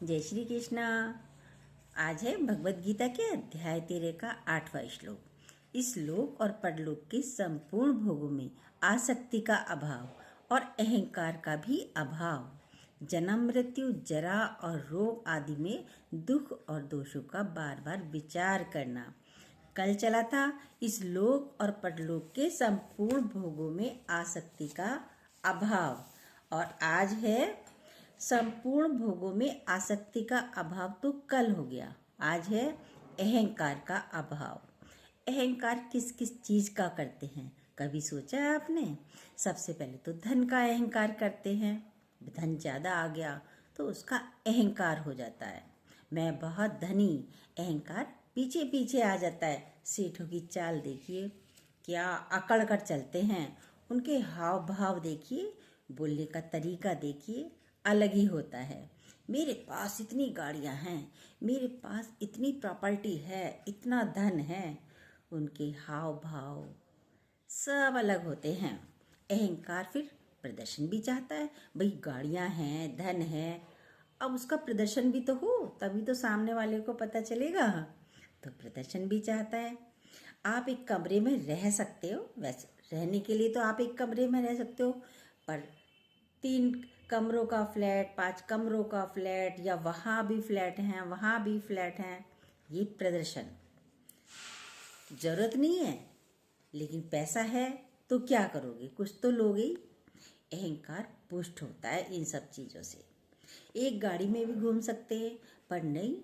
जय श्री कृष्णा। आज है भगवत गीता के अध्याय 13 का 8वां श्लोक। इस लोक और परलोक के संपूर्ण भोगों में आसक्ति का अभाव और अहंकार का भी अभाव, जन्म मृत्यु जरा और रोग आदि में दुख और दोषों का बार बार विचार करना। कल चला था इस लोक और परलोक के संपूर्ण भोगों में आसक्ति का अभाव, और आज है संपूर्ण भोगों में आसक्ति का अभाव। तो कल हो गया, आज है अहंकार का अभाव। अहंकार किस किस चीज का करते हैं, कभी सोचा है आपने? सबसे पहले तो धन का अहंकार करते हैं। धन ज्यादा आ गया तो उसका अहंकार हो जाता है, मैं बहुत धनी। अहंकार पीछे पीछे आ जाता है। सेठों की चाल देखिए, क्या अकड़ कर चलते हैं। उनके हाव भाव देखिए, बोलने का तरीका देखिए, अलग ही होता है। मेरे पास इतनी गाड़ियां हैं, मेरे पास इतनी प्रॉपर्टी है, इतना धन है। उनके हाव भाव सब अलग होते हैं। अहंकार फिर प्रदर्शन भी चाहता है। भाई गाड़ियां हैं, धन है, अब उसका प्रदर्शन भी तो हो, तभी तो सामने वाले को पता चलेगा। तो प्रदर्शन भी चाहता है। आप एक कमरे में रह सकते हो, वैसे रहने के लिए तो आप एक कमरे में रह सकते हो, पर 3 कमरों का फ्लैट, 5 कमरों का फ्लैट, या वहाँ भी फ्लैट हैं, वहाँ भी फ्लैट हैं, ये प्रदर्शन। जरूरत नहीं है, लेकिन पैसा है तो क्या करोगे, कुछ तो लोगे ही। अहंकार पुष्ट होता है इन सब चीज़ों से। एक गाड़ी में भी घूम सकते हैं, पर नहीं,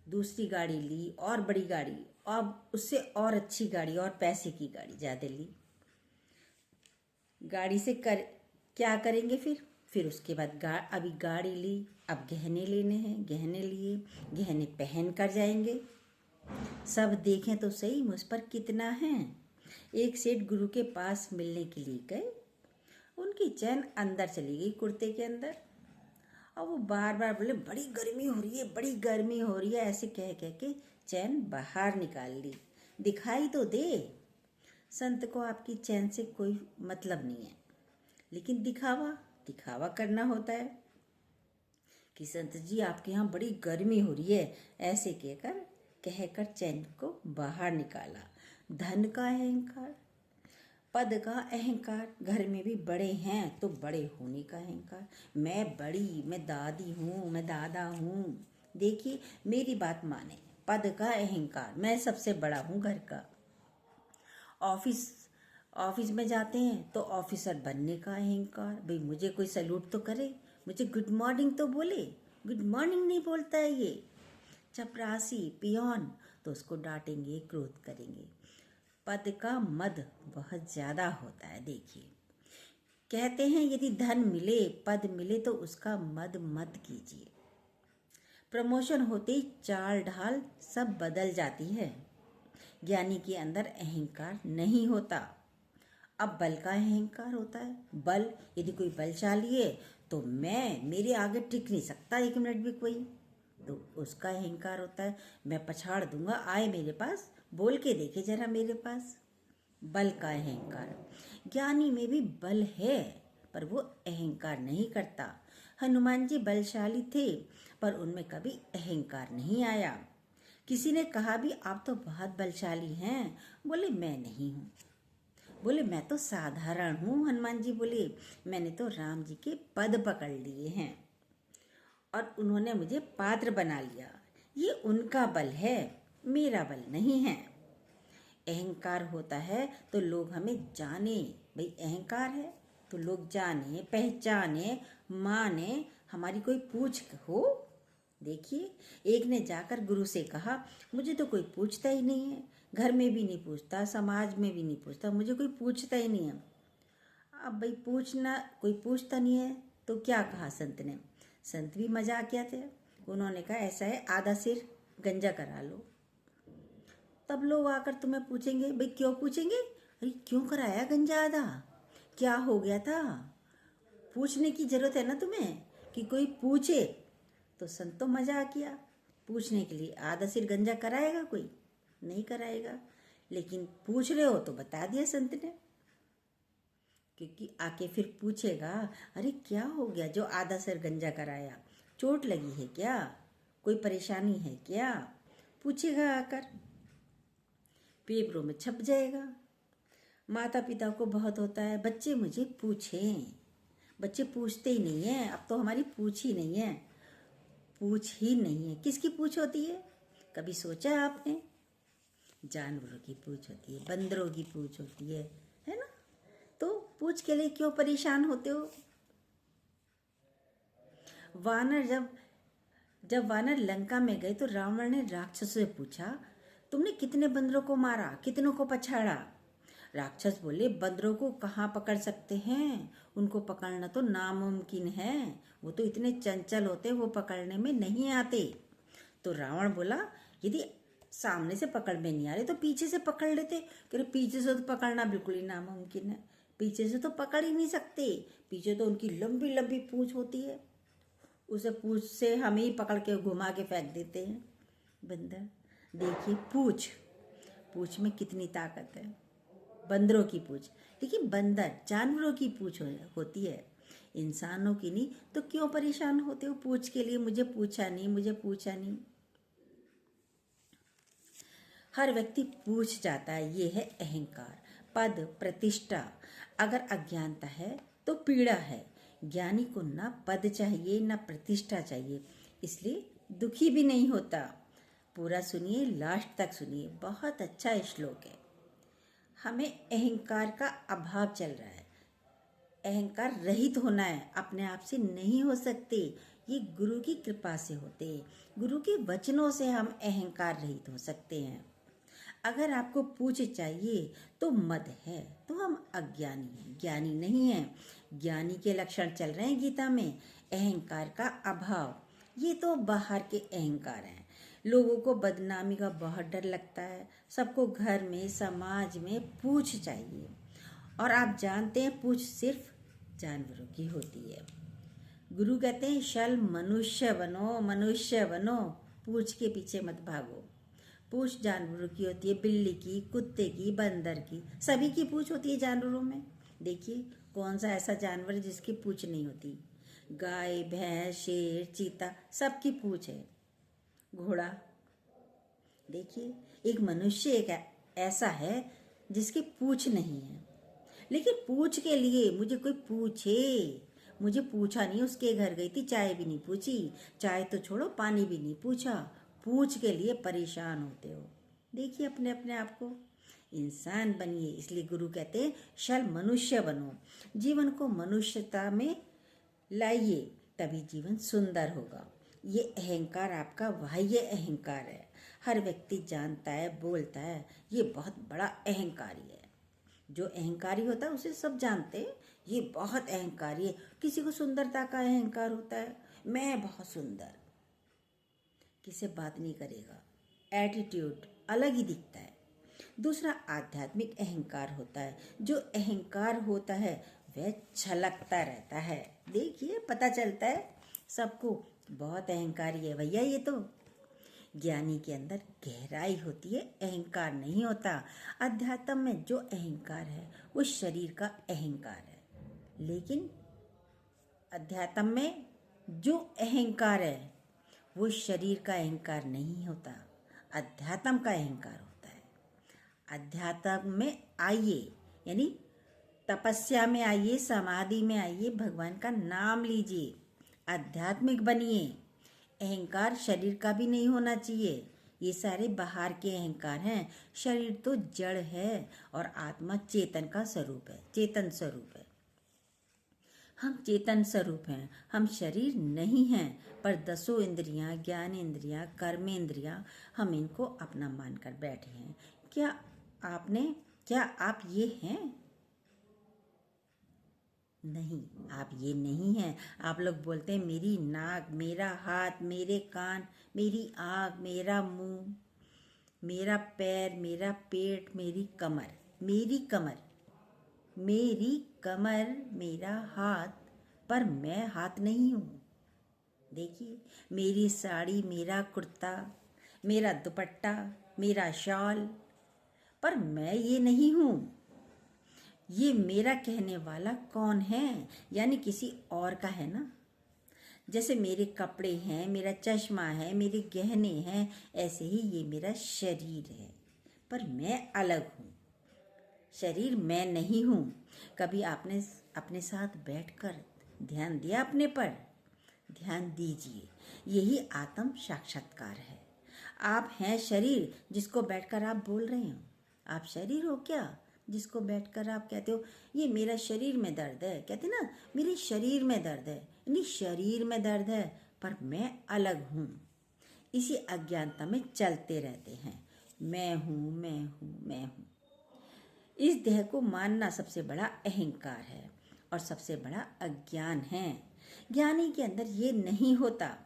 दूसरी गाड़ी ली, और बड़ी गाड़ी, और उससे और अच्छी गाड़ी, और पैसे की गाड़ी ज़्यादा ली। गाड़ी से क्या करेंगे फिर उसके बाद अभी गाड़ी ली, अब गहने लेने हैं, गहने लिए, गहने पहन कर जाएंगे। सब देखें तो सही मुझ पर कितना है। एक सेठ गुरु के पास मिलने के लिए गए, उनकी चैन अंदर चली गई कुर्ते के अंदर, और वो बार बार बोले बड़ी गर्मी हो रही है, बड़ी गर्मी हो रही है, ऐसे कह कह के चैन बाहर निकाल ली। दिखाई तो दे। संत को आपकी चैन से कोई मतलब नहीं है, लेकिन दिखावा करना होता है कि संत जी आपके यहाँ बड़ी गर्मी हो रही है, ऐसे कहकर चैन को बाहर निकाला। धन का अहंकार, पद का अहंकार, घर में भी बड़े हैं तो बड़े होने का अहंकार। मैं बड़ी, मैं दादी हूँ, मैं दादा हूँ, देखिए मेरी बात माने। पद का अहंकार, मैं सबसे बड़ा हूँ घर का। ऑफिस में जाते हैं तो ऑफिसर बनने का अहंकार, भाई मुझे कोई सैल्यूट तो करे, मुझे गुड मॉर्निंग तो बोले। गुड मॉर्निंग नहीं बोलता है ये चपरासी पियोन, तो उसको डांटेंगे, क्रोध करेंगे। पद का मद बहुत ज्यादा होता है। देखिए कहते हैं यदि धन मिले, पद मिले, तो उसका मद मत कीजिए। प्रमोशन होते ही चाल ढाल सब बदल जाती है। ज्ञानी के अंदर अहंकार नहीं होता। अब बल का अहंकार होता है। बल, यदि कोई बलशाली है तो मेरे आगे टिक नहीं सकता 1 मिनट भी कोई, तो उसका अहंकार होता है। मैं पछाड़ दूंगा, आए मेरे पास, बोल के देखे जरा मेरे पास। बल का अहंकार। ज्ञानी में भी बल है, पर वो अहंकार नहीं करता। हनुमान जी बलशाली थे, पर उनमें कभी अहंकार नहीं आया। किसी ने कहा भी आप तो बहुत बलशाली हैं, बोले मैं नहीं हूँ। बोले मैं तो साधारण हूँ। हनुमान जी बोले मैंने तो राम जी के पद पकड़ लिए हैं और उन्होंने मुझे पात्र बना लिया। ये उनका बल है, मेरा बल नहीं है। अहंकार होता है तो लोग हमें जाने, भाई अहंकार है तो लोग जाने, पहचाने, माने, हमारी कोई पूछ हो। देखिए एक ने जाकर गुरु से कहा मुझे तो कोई पूछता ही नहीं है, घर में भी नहीं पूछता, समाज में भी नहीं पूछता, मुझे कोई पूछता ही नहीं है। अब भाई कोई पूछता नहीं है तो क्या कहा संत ने? संत भी मजाक किया थे। उन्होंने कहा ऐसा है, आधा सिर गंजा करा लो, तब लोग आकर तुम्हें पूछेंगे। भाई क्यों पूछेंगे? अरे क्यों कराया गंजा आधा, क्या हो गया था? पूछने की जरूरत है ना तुम्हें, कि कोई पूछे। तो संत तो मजाक किया, पूछने के लिए आधा सिर गंजा कराएगा कोई? नहीं कराएगा। लेकिन पूछ रहे हो तो बता दिया संत ने, क्योंकि आके फिर पूछेगा अरे क्या हो गया जो आधा सिर गंजा कराया, चोट लगी है क्या, कोई परेशानी है क्या, पूछेगा आकर, पेपरों में छप जाएगा। माता पिता को बहुत होता है बच्चे मुझे पूछें, बच्चे पूछते ही नहीं हैं। अब तो हमारी पूछ ही नहीं है, पूछ ही नहीं है। किसकी पूछ होती है, कभी सोचा है आपने? जानवरों की पूछ होती है, बंदरों की पूछ होती है ना? तो पूछ के लिए क्यों परेशान होते हो? वानर जब वानर लंका में गए तो रावण ने राक्षसों से पूछा, तुमने कितने बंदरों को मारा, कितनों को पछाड़ा? राक्षस बोले, बंदरों को कहाँ पकड़ सकते हैं, उनको पकड़ना तो नामुमकिन है, वो तो इतने चंचल होते, वो पकड़ने में नहीं आते। तो रावण बोला, यदि सामने से पकड़ में नहीं आ रहे तो पीछे से पकड़ लेते। क्योंकि पीछे से तो पकड़ना बिल्कुल ही नामुमकिन है, पीछे से तो पकड़ ही नहीं सकते। पीछे तो उनकी लंबी लंबी पूंछ होती है, उसे पूंछ से हम ही पकड़ के घुमा के फेंक देते हैं बंदर। देखिए पूंछ में कितनी ताकत है, बंदरों की पूंछ। लेकिन बंदर जानवरों की पूंछ होती है, इंसानों की नहीं। तो क्यों परेशान होते हो पूंछ के लिए? मुझे पूछा नहीं, मुझे पूछा नहीं। हर व्यक्ति पूछ जाता है, ये है अहंकार, पद प्रतिष्ठा। अगर अज्ञानता है तो पीड़ा है। ज्ञानी को ना पद चाहिए ना प्रतिष्ठा चाहिए, इसलिए दुखी भी नहीं होता। पूरा सुनिए, लास्ट तक सुनिए, बहुत अच्छा श्लोक है। हमें अहंकार का अभाव चल रहा है, अहंकार रहित होना है, अपने आप से नहीं हो सकते। ये गुरु की कृपा से होते हैं, गुरु के वचनों से हम अहंकार रहित हो सकते हैं। अगर आपको पूछ चाहिए तो मद है तो हम अज्ञानी हैं, ज्ञानी नहीं हैं। ज्ञानी के लक्षण चल रहे हैं गीता में, अहंकार का अभाव। ये तो बाहर के अहंकार हैं। लोगों को बदनामी का बहुत डर लगता है, सबको घर में समाज में पूछ चाहिए। और आप जानते हैं पूछ सिर्फ जानवरों की होती है। गुरु कहते हैं शल मनुष्य बनो, मनुष्य बनो, पूछ के पीछे मत भागो। पूछ जानवरों की होती है, बिल्ली की, कुत्ते की, बंदर की, सभी की पूछ होती है जानवरों में। देखिए कौन सा ऐसा जानवर है जिसकी पूछ नहीं होती? गाय, भैंस, शेर, चीता, सबकी पूछ है। घोड़ा, देखिए एक मनुष्य एक ऐसा है जिसकी पूछ नहीं है। लेकिन पूछ के लिए मुझे कोई पूछे, मुझे पूछा नहीं। उसके घर गई थी, चाय भी नहीं पूछी, चाय तो छोड़ो पानी भी नहीं पूछा। पूछ के लिए परेशान होते हो। देखिए अपने अपने आप को, इंसान बनिए। इसलिए गुरु कहते हैं शल मनुष्य बनो, जीवन को मनुष्यता में लाइए, तभी जीवन सुंदर होगा। ये अहंकार आपका बाह्य अहंकार है, हर व्यक्ति जानता है, बोलता है, ये बहुत बड़ा अहंकारी है। जो अहंकारी होता है उसे सब जानते हैं, ये बहुत अहंकारी है। किसी को सुंदरता का अहंकार होता है, मैं बहुत सुंदर, किसी बात नहीं करेगा, एटीट्यूड अलग ही दिखता है। दूसरा आध्यात्मिक अहंकार होता है, जो अहंकार होता है वह छलकता रहता है। देखिए पता चलता है सबको, बहुत अहंकारी है भैया ये तो। ज्ञानी के अंदर गहराई होती है, अहंकार नहीं होता। अध्यात्म में जो अहंकार है वो शरीर का अहंकार है, लेकिन अध्यात्म में जो अहंकार है वो शरीर का अहंकार नहीं होता, अध्यात्म का अहंकार होता है। अध्यात्म में आइए, यानी तपस्या में आइए, समाधि में आइए, भगवान का नाम लीजिए, आध्यात्मिक बनिए। अहंकार शरीर का भी नहीं होना चाहिए, ये सारे बाहर के अहंकार हैं। शरीर तो जड़ है और आत्मा चेतन का स्वरूप है, चेतन स्वरूप है। हम चेतन स्वरूप हैं, हम शरीर नहीं हैं। पर दसों इंद्रियां, ज्ञान इंद्रियां, कर्म इंद्रियां, हम इनको अपना मानकर बैठे हैं। क्या आप ये हैं? नहीं, आप ये नहीं हैं। आप लोग बोलते हैं मेरी नाक, मेरा हाथ, मेरे कान, मेरी आँख, मेरा मुंह, मेरा पैर, मेरा पेट, मेरी कमर, मेरी कमर, मेरी कमर, मेरा हाथ, पर मैं हाथ नहीं हूँ। देखिए मेरी साड़ी, मेरा कुर्ता, मेरा दुपट्टा, मेरा शॉल, पर मैं ये नहीं हूँ। ये मेरा कहने वाला कौन है? यानी किसी और का है ना। जैसे मेरे कपड़े हैं, मेरा चश्मा है, मेरे गहने हैं, ऐसे ही ये मेरा शरीर है, पर मैं अलग हूँ। शरीर मैं नहीं हूँ। कभी आपने अपने साथ बैठकर ध्यान दिया अपने पर? ध्यान दीजिए, यही आत्म साक्षात्कार है। आप हैं शरीर जिसको बैठकर आप बोल रहे हो। आप शरीर हो क्या जिसको बैठकर आप कहते हो ये मेरा शरीर में दर्द है, कहते ना मेरे शरीर में दर्द है, नहीं शरीर में दर्द है पर मैं अलग हूँ। इसी अज्ञानता में चलते रहते हैं, मैं हूँ मैं हूँ मैं हूँ। इस देह को मानना सबसे बड़ा अहंकार है और सबसे बड़ा अज्ञान है। ज्ञानी के अंदर ये नहीं होता।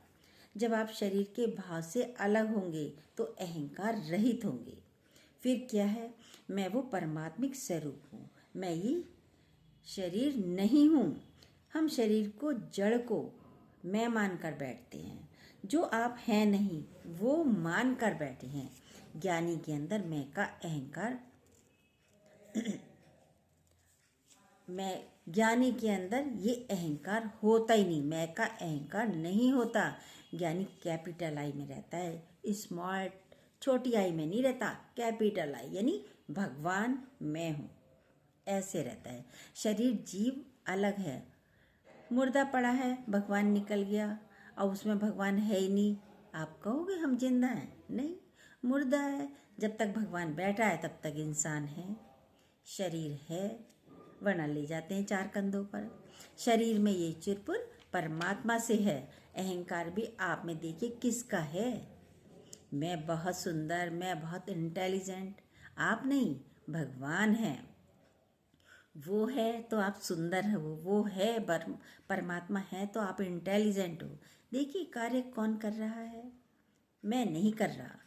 जब आप शरीर के भाव से अलग होंगे तो अहंकार रहित होंगे। फिर क्या है? मैं वो परमात्मिक स्वरूप हूँ, मैं ये शरीर नहीं हूँ। हम शरीर को, जड़ को मैं मानकर बैठते हैं। जो आप हैं नहीं वो मानकर बैठे हैं। ज्ञानी के अंदर मैं का अहंकार मैं ज्ञानी के अंदर ये अहंकार होता ही नहीं, मैं का अहंकार नहीं होता। ज्ञानी कैपिटल आई में रहता है, स्मॉल छोटी आई में नहीं रहता, कैपिटल आई यानी भगवान मैं हूँ, ऐसे रहता है। शरीर जीव अलग है, मुर्दा पड़ा है, भगवान निकल गया और उसमें भगवान है ही नहीं। आप कहोगे हम जिंदा हैं? नहीं, मुर्दा है। जब तक भगवान बैठा है तब तक इंसान है, शरीर है, वरना ले जाते हैं चार कंधों पर। शरीर में ये चिरपुर परमात्मा से है। अहंकार भी आप में देखिए किसका है? मैं बहुत सुंदर, मैं बहुत इंटेलिजेंट, आप नहीं, भगवान है। वो है तो आप सुंदर हो, वो है परमात्मा है तो आप इंटेलिजेंट हो। देखिए कार्य कौन कर रहा है? मैं नहीं कर रहा।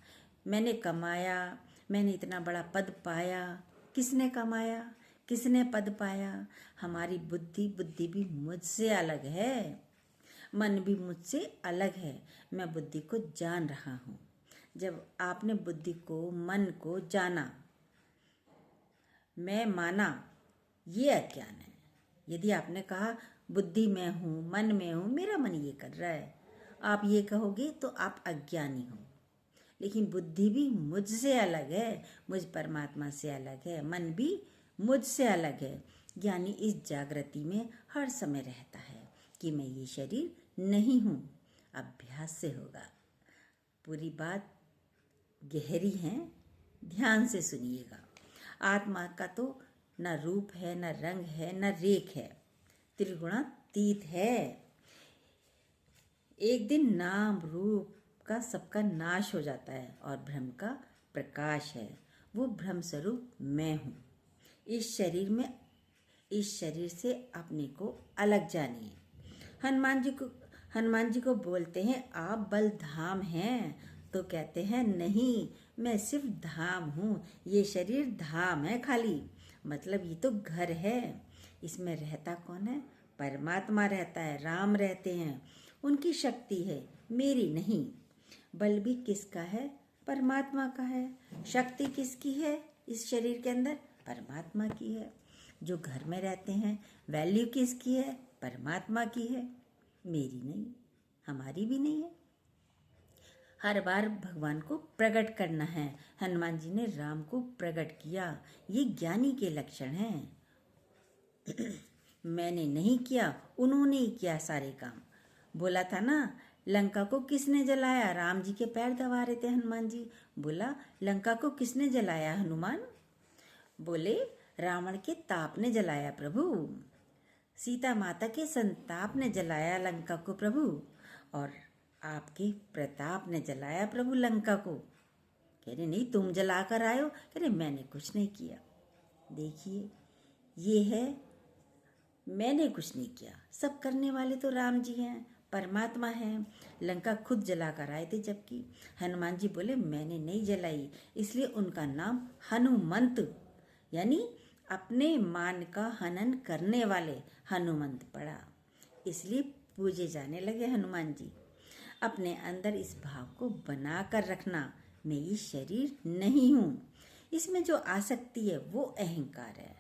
मैंने कमाया, मैंने इतना बड़ा पद पाया। किसने कमाया, किसने पद पाया? हमारी बुद्धि भी मुझसे अलग है, मन भी मुझसे अलग है। मैं बुद्धि को जान रहा हूँ। जब आपने बुद्धि को, मन को जाना, मैं माना, ये अज्ञान है। यदि आपने कहा बुद्धि में हूँ, मन में हूँ, मेरा मन ये कर रहा है, आप ये कहोगे तो आप अज्ञानी हो। लेकिन बुद्धि भी मुझसे अलग है, मुझ परमात्मा से अलग है, मन भी मुझसे अलग है। ज्ञानी इस जागृति में हर समय रहता है कि मैं ये शरीर नहीं हूँ। अभ्यास से होगा। पूरी बात गहरी है, ध्यान से सुनिएगा। आत्मा का तो न रूप है, न रंग है, न रेख है, त्रिगुणातीत है। एक दिन नाम रूप का सबका नाश हो जाता है और ब्रह्म का प्रकाश है। वो ब्रह्म स्वरूप मैं हूँ। इस शरीर से अपने को अलग जानिए। हनुमान जी को बोलते हैं आप बलधाम हैं, तो कहते हैं नहीं, मैं सिर्फ धाम हूँ, ये शरीर धाम है खाली। मतलब ये तो घर है। इसमें रहता कौन है? परमात्मा रहता है, राम रहते हैं, उनकी शक्ति है, मेरी नहीं। बल भी किसका है? परमात्मा का है। शक्ति किसकी है इस शरीर के अंदर? परमात्मा की है। जो घर में रहते हैं, वैल्यू किसकी है? परमात्मा की है, मेरी नहीं, हमारी भी नहीं है। हर बार भगवान को प्रकट करना है। हनुमान जी ने राम को प्रकट किया, ये ज्ञानी के लक्षण हैं। मैंने नहीं किया, उन्होंने ही किया सारे काम। बोला था ना, लंका को किसने जलाया? राम जी के पैर दबा रहे थे हनुमान जी। बोला लंका को किसने जलाया? हनुमान। बोले रावण के ताप ने जलाया प्रभु, सीता माता के संताप ने जलाया लंका को प्रभु, और आपके प्रताप ने जलाया प्रभु लंका को। कह रहे नहीं तुम जला कर आए हो। कह रहे मैंने कुछ नहीं किया। देखिए ये है, मैंने कुछ नहीं किया। सब करने वाले तो राम जी हैं, परमात्मा है। लंका खुद जला कर आए थे, जबकि हनुमान जी बोले मैंने नहीं जलाई, इसलिए उनका नाम हनुमंत यानी अपने मान का हनन करने वाले हनुमंत पड़ा। इसलिए पूजे जाने लगे हनुमान जी। अपने अंदर इस भाव को बना कर रखना, मैं ये शरीर नहीं हूँ। इसमें जो आसक्ति है वो अहंकार है।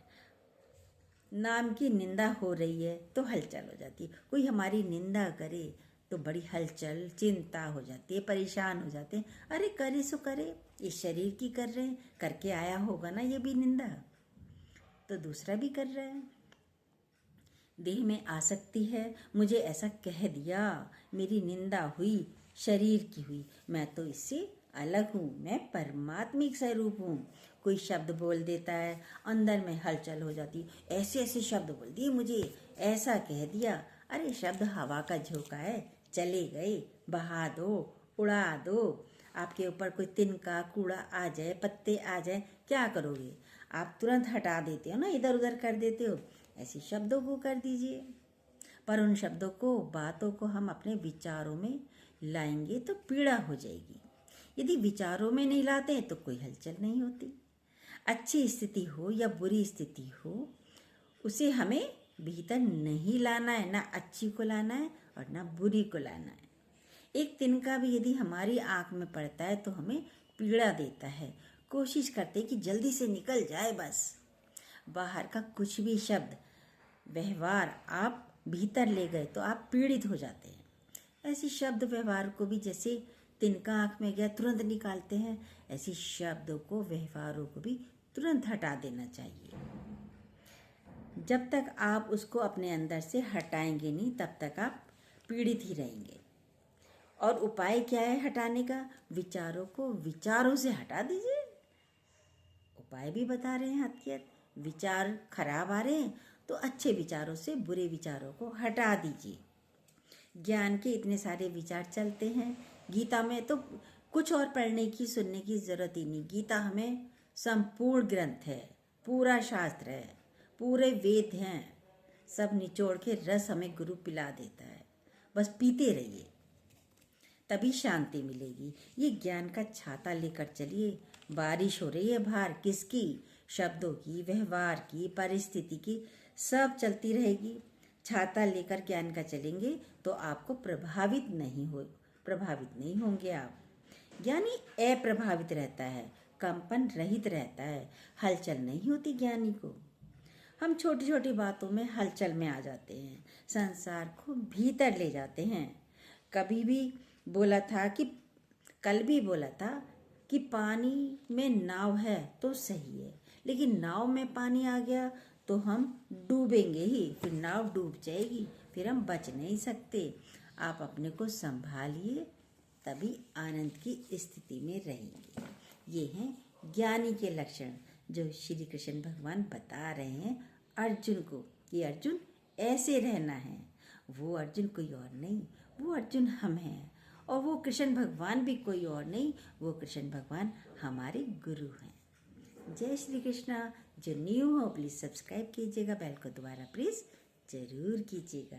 नाम की निंदा हो रही है तो हलचल हो जाती है। कोई हमारी निंदा करे तो बड़ी हलचल चिंता हो जाती है, परेशान हो जाते हैं। अरे करे सो करे, इस शरीर की कर रहे हैं, करके आया होगा ना ये भी निंदा, तो दूसरा भी कर रहा है। देह में आसक्ति है, मुझे ऐसा कह दिया, मेरी निंदा हुई, शरीर की हुई, मैं तो इससे अलग हूँ, मैं परमात्मिक स्वरूप हूँ। कोई शब्द बोल देता है, अंदर में हलचल हो जाती, ऐसे ऐसे शब्द बोल दिए मुझे, ऐसा कह दिया। अरे शब्द हवा का झोंका है, चले गए, बहा दो, उड़ा दो। आपके ऊपर कोई तिनका कूड़ा आ जाए, पत्ते आ जाए, क्या करोगे? आप तुरंत हटा देते हो ना, इधर उधर कर देते हो। ऐसे शब्दों को कर दीजिए, पर उन शब्दों को, बातों को हम अपने विचारों में लाएंगे तो पीड़ा हो जाएगी। यदि विचारों में नहीं लाते तो कोई हलचल नहीं होती। अच्छी स्थिति हो या बुरी स्थिति हो, उसे हमें भीतर नहीं लाना है, ना अच्छी को लाना है और ना बुरी को लाना है। एक तिनका भी यदि हमारी आंख में पड़ता है तो हमें पीड़ा देता है, कोशिश करते कि जल्दी से निकल जाए बस। बाहर का कुछ भी शब्द, व्यवहार आप भीतर ले गए तो आप पीड़ित हो जाते हैं। ऐसी शब्द व्यवहार को भी जैसे तिनका आंख में गया तुरंत निकालते हैं, ऐसी शब्दों को, व्यवहारों को भी तुरंत हटा देना चाहिए। जब तक आप उसको अपने अंदर से हटाएंगे नहीं, तब तक आप पीड़ित ही रहेंगे। और उपाय क्या है हटाने का? विचारों को विचारों से हटा दीजिए। उपाय भी बता रहे हैं हकीकत। विचार खराब आ रहे हैं तो अच्छे विचारों से बुरे विचारों को हटा दीजिए। ज्ञान के इतने सारे विचार चलते हैं, गीता में तो कुछ और पढ़ने की सुनने की जरूरत ही नहीं। गीता हमें संपूर्ण ग्रंथ है, पूरा शास्त्र है, पूरे वेद हैं, सब निचोड़ के रस हमें गुरु पिला देता है। बस पीते रहिए, तभी शांति मिलेगी। ये ज्ञान का छाता लेकर चलिए। बारिश हो रही है बाहर, किसकी? शब्दों की, व्यवहार की, परिस्थिति की, सब चलती रहेगी। छाता लेकर ज्ञान का चलेंगे तो आपको प्रभावित नहीं होंगे आप। ज्ञानी अप्रभावित रहता है, कंपन रहित रहता है, हलचल नहीं होती ज्ञानी को। हम छोटी छोटी बातों में हलचल में आ जाते हैं, संसार को भीतर ले जाते हैं। कभी भी बोला था कि कल भी बोला था कि पानी में नाव है तो सही है, लेकिन नाव में पानी आ गया तो हम डूबेंगे ही, फिर नाव डूब जाएगी, फिर हम बच नहीं सकते। आप अपने को संभालिए, तभी आनंद की स्थिति में रहेंगे। ये हैं ज्ञानी के लक्षण जो श्री कृष्ण भगवान बता रहे हैं अर्जुन को कि अर्जुन ऐसे रहना है। वो अर्जुन कोई और नहीं, वो अर्जुन हम हैं। और वो कृष्ण भगवान भी कोई और नहीं, वो कृष्ण भगवान हमारे गुरु हैं। जय श्री कृष्णा। जो न्यू हो प्लीज़ सब्सक्राइब कीजिएगा, बेल को दोबारा प्लीज़ ज़रूर कीजिएगा।